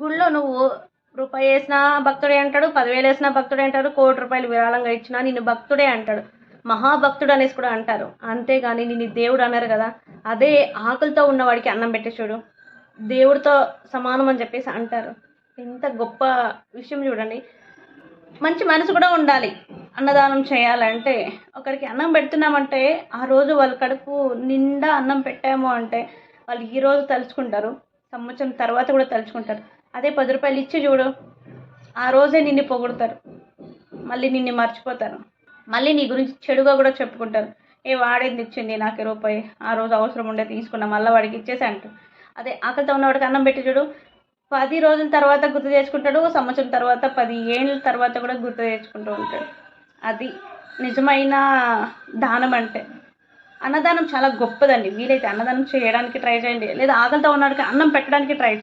గుళ్ళో నువ్వు రూపాయి వేసినా భక్తుడే అంటాడు, 10,000 వేసినా భక్తుడే అంటాడు, ₹1,00,00,000 విరాళంగా ఇచ్చినా నిన్ను భక్తుడే అంటాడు. మహాభక్తుడు అనేసి కూడా అంటారు. అంతేగాని నిన్ను దేవుడు అనరు కదా. అదే ఆకలితో ఉన్నవాడికి అన్నం పెట్టే చూడు, దేవుడితో సమానం అని చెప్పేసి అంటారు. ఎంత గొప్ప విషయం చూడండి. మంచి మనసు కూడా ఉండాలి అన్నదానం చేయాలంటే. ఒకరికి అన్నం పెడుతున్నామంటే ఆ రోజు వాళ్ళ కడుపు నిండా అన్నం పెట్టాము అంటే వాళ్ళు ఈరోజు తలుచుకుంటారు, సంవత్సరం తర్వాత కూడా తలుచుకుంటారు. అదే ₹10 ఇచ్చి చూడు, ఆ రోజే నిన్ను పొగుడుతారు, మళ్ళీ నిన్ను మర్చిపోతారు, మళ్ళీ నీ గురించి చెడుగా కూడా చెప్పుకుంటారు. ఏ వాడేది ఇచ్చింది నాకు రూపాయి, ఆ రోజు అవసరం ఉండే తీసుకున్నా, మళ్ళీ వాడికి ఇచ్చేసి అంటారు. అదే ఆకలితో ఉన్నవాడికి అన్నం పెట్టి చూడు, 10 రోజుల తర్వాత గుర్తు చేసుకుంటాడు, సంవత్సరం తర్వాత 10 ఏళ్ళ తర్వాత కూడా గుర్తు తెచ్చుకుంటూ ఉంటాడు. అది నిజమైన దానం అంటే. అన్నదానం చాలా గొప్పదండి. వీలైతే అన్నదానం చేయడానికి ట్రై చేయండి, లేదా ఆకలితో ఉన్నవాడికి అన్నం పెట్టడానికి ట్రై